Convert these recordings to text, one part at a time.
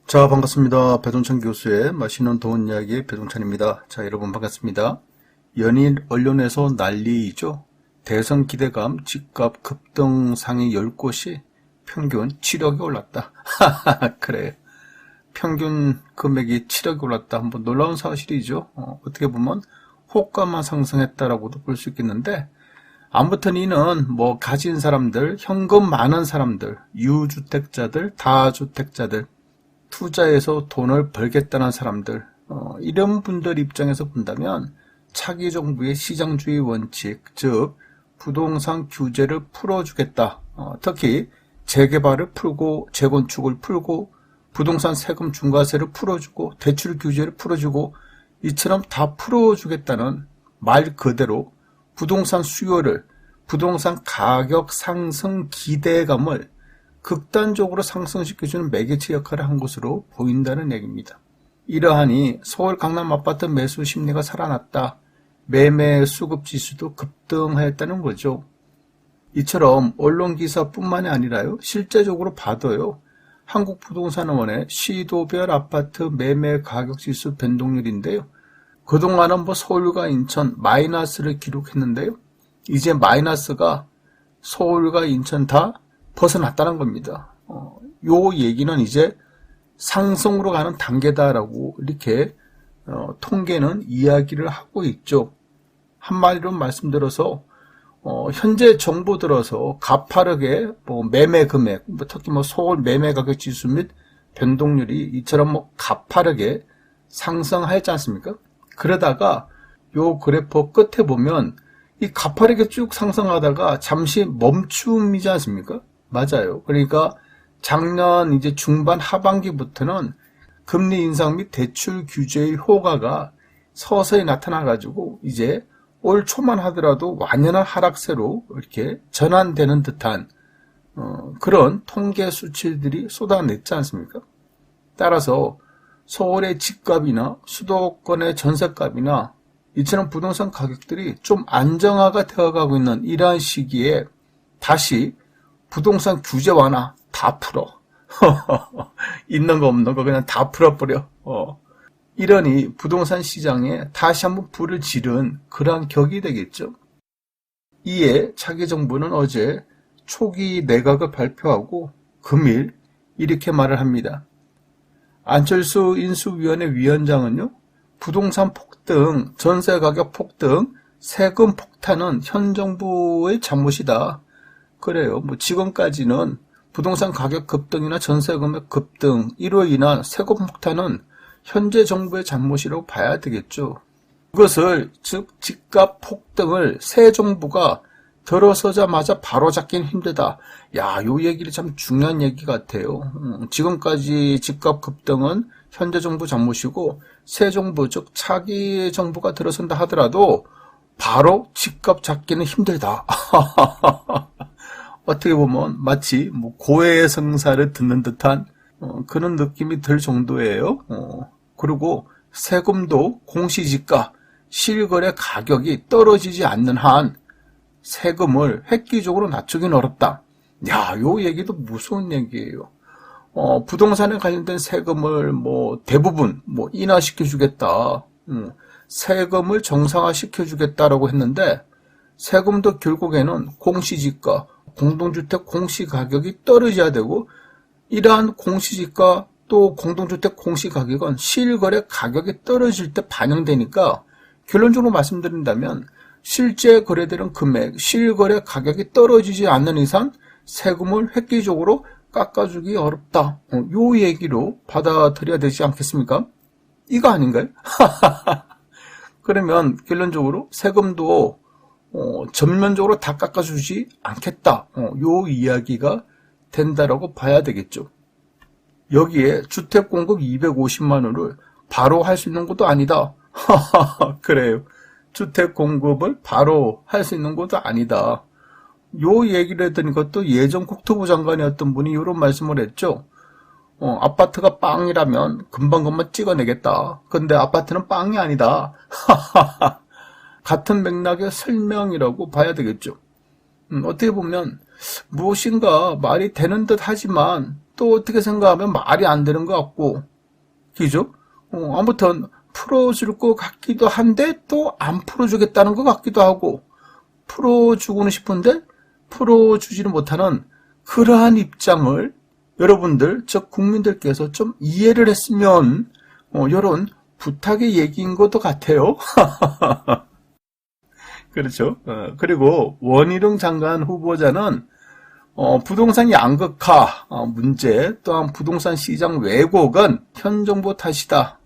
자, 반갑습니다. 배동찬 교수의 맛있는 돈 이야기 배동찬입니다. 자, 여러분 반갑습니다. 연일 언론에서 난리죠. 대선 기대감 집값 급등 상위 10곳이 평균 7억이 올랐다. 그래요. 평균 금액이 7억이 올랐다. 한번 놀라운 사실이죠. 어떻게 보면 호가만 상승했다라고도 볼 수 있겠는데, 아무튼 이는 뭐 가진 사람들, 현금 많은 사람들, 유주택자들, 다주택자들, 투자해서 돈을 벌겠다는 사람들, 이런 분들 입장에서 본다면 차기 정부의 시장주의 원칙, 즉 부동산 규제를 풀어주겠다. 특히 재개발을 풀고 재건축을 풀고 부동산 세금 중과세를 풀어주고 대출 규제를 풀어주고 이처럼 다 풀어주겠다는 말 그대로 부동산 수요를, 부동산 가격 상승 기대감을 극단적으로 상승시켜주는 매개체 역할을 한 것으로 보인다는 얘기입니다. 이러하니 서울 강남 아파트 매수 심리가 살아났다. 매매 수급 지수도 급등하였다는 거죠. 이처럼 언론 기사뿐만이 아니라요, 실제적으로 봐도요, 한국부동산원의 시도별 아파트 매매 가격 지수 변동률인데요, 그동안은 뭐 서울과 인천 마이너스를 기록했는데요, 이제 마이너스가 서울과 인천 다 벗어났다는 겁니다. 요 얘기는 이제 상승으로 가는 단계다라고 이렇게 통계는 이야기를 하고 있죠. 한마디로 말씀드려서 현재 정부 들어서 가파르게 뭐 매매 금액, 특히 뭐 서울 매매 가격 지수 및 변동률이 이처럼 뭐 가파르게 상승하였지 않습니까? 그러다가 요 그래프 끝에 보면 이 가파르게 쭉 상승하다가 잠시 멈춤이지 않습니까? 맞아요. 그러니까 작년 이제 중반 하반기부터는 금리 인상 및 대출 규제의 효과가 서서히 나타나가지고 이제 올 초만 하더라도 완연한 하락세로 이렇게 전환되는 듯한 그런 통계 수치들이 쏟아냈지 않습니까? 따라서 서울의 집값이나 수도권의 전세값이나 이처럼 부동산 가격들이 좀 안정화가 되어가고 있는 이러한 시기에 다시 부동산 규제 완화 다 풀어. 있는 거 없는 거 그냥 다 풀어버려. 이러니 부동산 시장에 다시 한번 불을 지른 그러한 격이 되겠죠. 이에 차기 정부는 어제 초기 내각을 발표하고 금일 이렇게 말을 합니다. 안철수 인수위원회 위원장은요, 부동산 폭등, 전세 가격 폭등, 세금 폭탄은 현 정부의 잘못이다. 그래요. 뭐 지금까지는 부동산 가격 급등이나 전세 금액 급등, 이로 인한 세금 폭탄은 현재 정부의 잘못이라고 봐야 되겠죠. 그것을, 즉 집값 폭등을 새 정부가 들어서자마자 바로 잡기는 힘들다. 야, 요 얘기를 참 중요한 얘기 같아요. 지금까지 집값 급등은 현재 정부 잘못이고 새 정부, 즉 차기 정부가 들어선다 하더라도 바로 집값 잡기는 힘들다. 어떻게 보면 마치 뭐 고해의 성사를 듣는 듯한 그런 느낌이 들 정도예요. 그리고 세금도 공시지가, 실거래 가격이 떨어지지 않는 한 세금을 획기적으로 낮추긴 어렵다. 야, 요 얘기도 무서운 얘기예요. 부동산에 관련된 세금을 뭐 대부분 뭐 인하시켜주겠다. 세금을 정상화시켜주겠다라고 했는데 세금도 결국에는 공시지가, 공동주택 공시가격이 떨어져야 되고 이러한 공시지가 또 공동주택 공시가격은 실거래 가격이 떨어질 때 반영되니까 결론적으로 말씀드린다면 실제 거래되는 금액, 실거래 가격이 떨어지지 않는 이상 세금을 획기적으로 깎아주기 어렵다. 요 얘기로 받아들여야 되지 않겠습니까? 이거 아닌가요? 그러면 결론적으로 세금도 전면적으로 다 깎아주지 않겠다. 요 이야기가 된다라고 봐야 되겠죠. 여기에 주택 공급 250만 원을 바로 할 수 있는 것도 아니다. 그래요. 주택 공급을 바로 할 수 있는 것도 아니다. 요 얘기를 했던 것도 예전 국토부 장관이었던 분이 이런 말씀을 했죠. 아파트가 빵이라면 금방 찍어내겠다. 근데 아파트는 빵이 아니다. 같은 맥락의 설명이라고 봐야 되겠죠. 어떻게 보면 무엇인가 말이 되는 듯 하지만 또 어떻게 생각하면 말이 안 되는 것 같고, 그죠? 아무튼 풀어줄 것 같기도 한데 또 안 풀어주겠다는 것 같기도 하고, 풀어주고는 싶은데 풀어주지는 못하는 그러한 입장을 여러분들, 즉 국민들께서 좀 이해를 했으면 이런 부탁의 얘기인 것도 같아요. 그렇죠. 그리고 원희룡 장관 후보자는 부동산 양극화 문제, 또한 부동산 시장 왜곡은 현 정부 탓이다.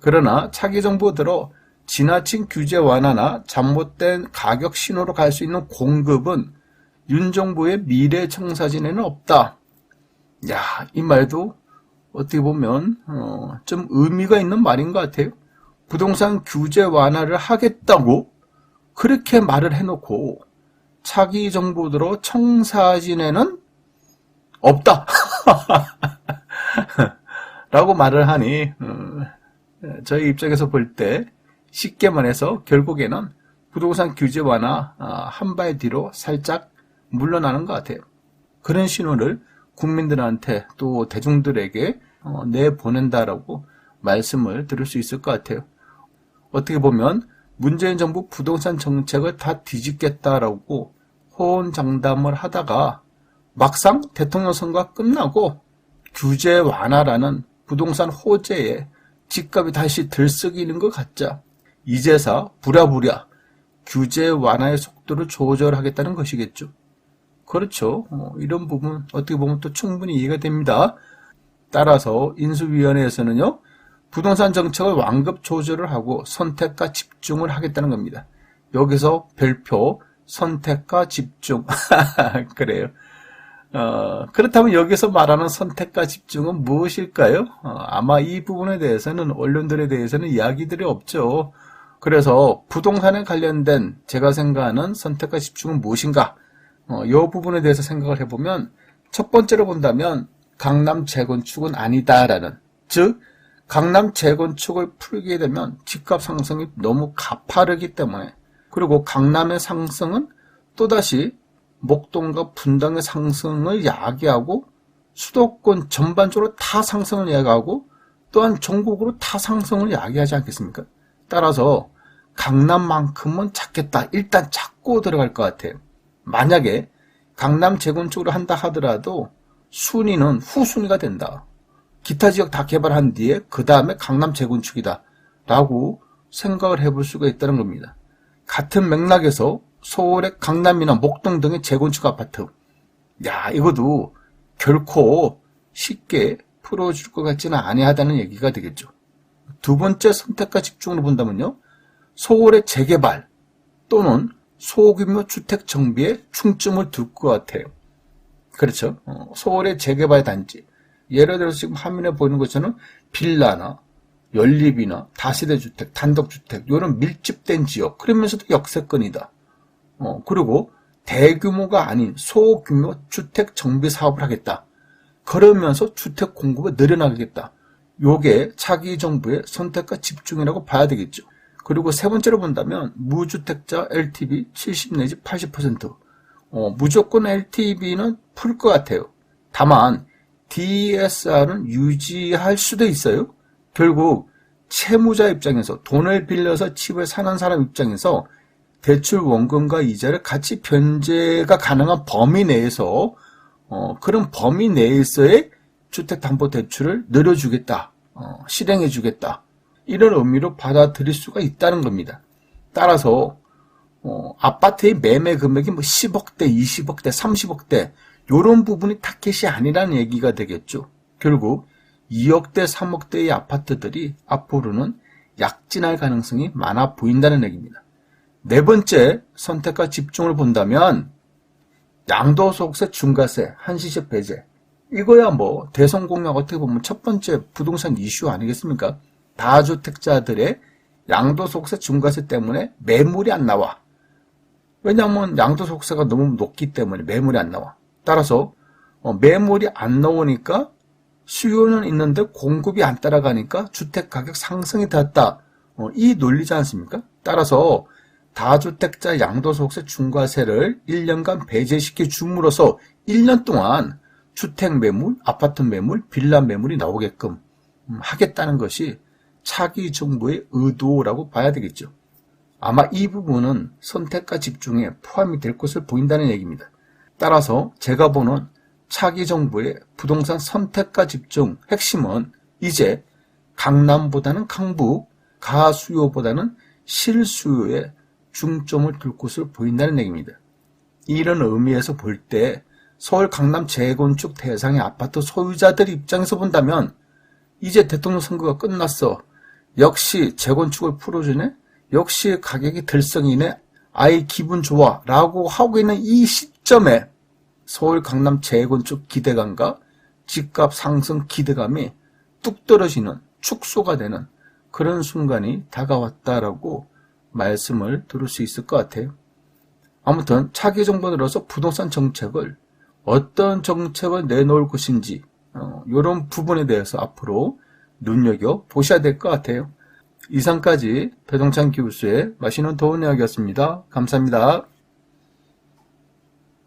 그러나 차기 정부 들어 지나친 규제 완화나 잘못된 가격 신호로 갈 수 있는 공급은 윤 정부의 미래 청사진에는 없다. 야, 이 말도 어떻게 보면 좀 의미가 있는 말인 것 같아요. 부동산 규제 완화를 하겠다고 그렇게 말을 해놓고 차기 정부 들어 청사진에는 없다. 라고 말을 하니 저희 입장에서 볼 때 쉽게 말해서 결국에는 부동산 규제 완화 한 발 뒤로 살짝 물러나는 것 같아요. 그런 신호를 국민들한테 또 대중들에게 내보낸다라고 말씀을 드릴 수 있을 것 같아요. 어떻게 보면 문재인 정부 부동산 정책을 다 뒤집겠다라고 호언장담을 하다가 막상 대통령 선거가 끝나고 규제 완화라는 부동산 호재에 집값이 다시 들썩이는 것 같자 이제서 부랴부랴 규제 완화의 속도를 조절하겠다는 것이겠죠. 그렇죠. 이런 부분 어떻게 보면 또 충분히 이해가 됩니다. 따라서 인수위원회에서는요, 부동산 정책을 완급 조절을 하고 선택과 집중을 하겠다는 겁니다. 여기서 별표 선택과 집중. 그래요. 그렇다면 여기서 말하는 선택과 집중은 무엇일까요? 아마 이 부분에 대해서는 언론들에 대해서는 이야기들이 없죠. 그래서 부동산에 관련된 제가 생각하는 선택과 집중은 무엇인가? 이 부분에 대해서 생각을 해보면 첫 번째로 본다면 강남 재건축은 아니다라는, 즉 강남 재건축을 풀게 되면 집값 상승이 너무 가파르기 때문에, 그리고 강남의 상승은 또다시 목동과 분당의 상승을 야기하고 수도권 전반적으로 다 상승을 야기하고 또한 전국으로 다 상승을 야기하지 않겠습니까? 따라서 강남만큼은 찾겠다. 일단 찾고 들어갈 것 같아요. 만약에 강남 재건축을 한다 하더라도 순위는 후순위가 된다. 기타 지역 다 개발한 뒤에 그 다음에 강남 재건축이다 라고 생각을 해볼 수가 있다는 겁니다. 같은 맥락에서 서울의 강남이나 목동 등의 재건축 아파트, 야, 이것도 결코 쉽게 풀어줄 것 같지는 아니하다는 얘기가 되겠죠. 두 번째 선택과 집중으로 본다면요, 서울의 재개발 또는 소규모 주택 정비에 중점을 둘 것 같아요. 그렇죠. 서울의 재개발 단지, 예를 들어서 지금 화면에 보이는 것처럼 빌라나 연립이나 다세대 주택, 단독주택, 이런 밀집된 지역, 그러면서도 역세권이다. 그리고 대규모가 아닌 소규모 주택 정비 사업을 하겠다. 그러면서 주택 공급을 늘려나가겠다. 요게 차기 정부의 선택과 집중이라고 봐야 되겠죠. 그리고 세 번째로 본다면 무주택자 LTV 70 내지 80%. 무조건 LTV는 풀 것 같아요. 다만 DSR은 유지할 수도 있어요. 결국 채무자 입장에서 돈을 빌려서 집을 사는 사람 입장에서 대출 원금과 이자를 같이 변제가 가능한 범위 내에서 그런 범위 내에서의 주택담보대출을 늘려주겠다, 실행해주겠다, 이런 의미로 받아들일 수가 있다는 겁니다. 따라서 아파트의 매매 금액이 뭐 10억대, 20억대, 30억대 이런 부분이 타겟이 아니라는 얘기가 되겠죠. 결국 2억대, 3억대의 아파트들이 앞으로는 약진할 가능성이 많아 보인다는 얘기입니다. 네 번째 선택과 집중을 본다면 양도소득세 중과세, 한시적 배제, 이거야 뭐 대선 공약 어떻게 보면 첫 번째 부동산 이슈 아니겠습니까? 다주택자들의 양도소득세 중과세 때문에 매물이 안 나와. 왜냐하면 양도소득세가 너무 높기 때문에 매물이 안 나와. 따라서 매물이 안 나오니까 수요는 있는데 공급이 안 따라가니까 주택가격 상승이 되었다. 이 논리지 않습니까? 따라서 다주택자 양도소득세 중과세를 1년간 배제시켜 줌으로써 1년 동안 주택 매물, 아파트 매물, 빌라 매물이 나오게끔 하겠다는 것이 차기 정부의 의도라고 봐야 되겠죠. 아마 이 부분은 선택과 집중에 포함이 될 것을 보인다는 얘기입니다. 따라서 제가 보는 차기 정부의 부동산 선택과 집중 핵심은 이제 강남보다는 강북, 가수요보다는 실수요에 중점을 둘 것을 보인다는 얘기입니다. 이런 의미에서 볼 때 서울 강남 재건축 대상의 아파트 소유자들 입장에서 본다면 이제 대통령 선거가 끝났어. 역시 재건축을 풀어주네? 역시 가격이 들썩이네? 아이 기분 좋아 라고 하고 있는 이 시점에 서울 강남 재건축 기대감과 집값 상승 기대감이 뚝 떨어지는 축소가 되는 그런 순간이 다가왔다라고 말씀을 들을 수 있을 것 같아요. 아무튼 차기 정부 들어서 부동산 정책을 어떤 정책을 내놓을 것인지 이런 부분에 대해서 앞으로 눈여겨보셔야 될 것 같아요. 이상까지 배동찬 교수의 맛있는 도움 이야기였습니다. 감사합니다.